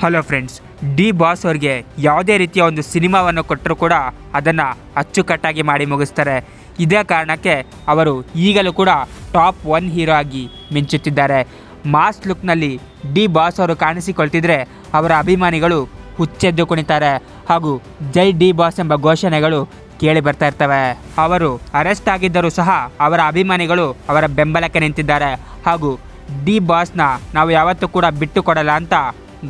Hello friends, D boss ಅವ್ರಿಗೆ ಯಾವುದೇ ರೀತಿಯ ಒಂದು ಸಿನಿಮಾವನ್ನು ಕೊಟ್ಟರೂ ಕೂಡ ಅದನ್ನು ಅಚ್ಚುಕಟ್ಟಾಗಿ ಮಾಡಿ ಮುಗಿಸ್ತಾರೆ. ಇದೇ ಕಾರಣಕ್ಕೆ ಅವರು ಈಗಲೂ ಕೂಡ ಟಾಪ್ 1 ಹೀರೋ ಆಗಿ ಮಿಂಚುತ್ತಿದ್ದಾರೆ. ಮಾಸ್ ಲುಕ್ನಲ್ಲಿ ಡಿ ಬಾಸ್ ಅವರು ಕಾಣಿಸಿಕೊಳ್ತಿದ್ರೆ ಅವರ ಅಭಿಮಾನಿಗಳು ಹುಚ್ಚೆದ್ದು ಕುಣಿತಾರೆ ಹಾಗೂ ಜೈ ಡಿ ಬಾಸ್ ಎಂಬ ಘೋಷಣೆಗಳು ಕೇಳಿ ಬರ್ತಾ ಇರ್ತವೆ. ಅವರು ಅರೆಸ್ಟ್ ಆಗಿದ್ದರೂ ಸಹ ಅವರ ಅಭಿಮಾನಿಗಳು ಅವರ ಬೆಂಬಲಕ್ಕೆ ನಿಂತಿದ್ದಾರೆ ಹಾಗೂ ಡಿ ಬಾಸ್ನ ನಾವು ಯಾವತ್ತೂ ಕೂಡ ಬಿಟ್ಟು ಕೊಡಲ್ಲ ಅಂತ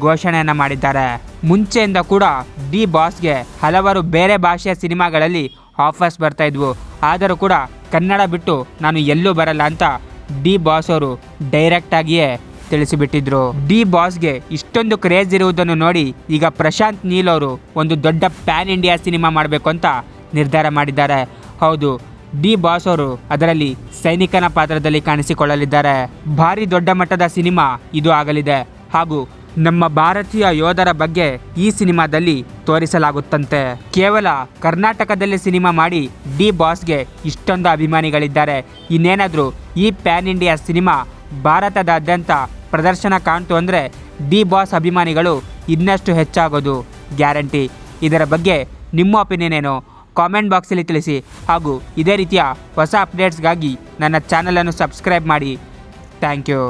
ಘೋಷಣೆಯನ್ನು ಮಾಡಿದ್ದಾರೆ. ಮುಂಚೆಯಿಂದ ಕೂಡ ಡಿ ಬಾಸ್ಗೆ ಹಲವಾರು ಬೇರೆ ಭಾಷೆಯ ಸಿನಿಮಾಗಳಲ್ಲಿ ಆಫರ್ಸ್ ಬರ್ತಾ ಇದ್ವು. ಆದರೂ ಕೂಡ ಕನ್ನಡ ಬಿಟ್ಟು ನಾನು ಎಲ್ಲೂ ಬರಲ್ಲ ಅಂತ ಡಿ ಬಾಸ್ ಅವರು ಡೈರೆಕ್ಟ್ ಆಗಿಯೇ ತಿಳಿಸಿಬಿಟ್ಟಿದ್ರು. ಡಿ ಬಾಸ್ಗೆ ಇಷ್ಟೊಂದು ಕ್ರೇಜ್ ಇರುವುದನ್ನು ನೋಡಿ ಈಗ ಪ್ರಶಾಂತ್ ನೀಲ್ ಅವರು ಒಂದು ದೊಡ್ಡ ಪ್ಯಾನ್ ಇಂಡಿಯಾ ಸಿನಿಮಾ ಮಾಡಬೇಕು ಅಂತ ನಿರ್ಧಾರ ಮಾಡಿದ್ದಾರೆ. ಹೌದು, ಡಿ ಬಾಸ್ ಅವರು ಅದರಲ್ಲಿ ಸೈನಿಕನ ಪಾತ್ರದಲ್ಲಿ ಕಾಣಿಸಿಕೊಳ್ಳಲಿದ್ದಾರೆ. ಭಾರಿ ದೊಡ್ಡ ಮಟ್ಟದ ಸಿನಿಮಾ ಇದು ಆಗಲಿದೆ ಹಾಗೂ ನಮ್ಮ ಭಾರತೀಯ ಯೋಧರ ಬಗ್ಗೆ ಈ ಸಿನಿಮಾದಲ್ಲಿ ತೋರಿಸಲಾಗುತ್ತಂತೆ. ಕೇವಲ ಕರ್ನಾಟಕದಲ್ಲಿ ಸಿನಿಮಾ ಮಾಡಿ ಡಿ ಬಾಸ್ಗೆ ಇಷ್ಟೊಂದು ಅಭಿಮಾನಿಗಳಿದ್ದಾರೆ. ಇನ್ನೇನಾದರೂ ಈ ಪ್ಯಾನ್ ಇಂಡಿಯಾ ಸಿನಿಮಾ ಭಾರತದಾದ್ಯಂತ ಪ್ರದರ್ಶನ ಕಾಣ್ತು ಅಂದರೆ ಡಿ ಬಾಸ್ ಅಭಿಮಾನಿಗಳು ಇನ್ನಷ್ಟು ಹೆಚ್ಚಾಗೋದು ಗ್ಯಾರಂಟಿ. ಇದರ ಬಗ್ಗೆ ನಿಮ್ಮ ಒಪಿನಿಯನ್ ಏನು? ಕಾಮೆಂಟ್ ಬಾಕ್ಸಲ್ಲಿ ತಿಳಿಸಿ ಹಾಗೂ ಇದೇ ರೀತಿಯ ಹೊಸ ಅಪ್ಡೇಟ್ಸ್ಗಾಗಿ ನನ್ನ ಚಾನಲನ್ನು ಸಬ್ಸ್ಕ್ರೈಬ್ ಮಾಡಿ. Thank you.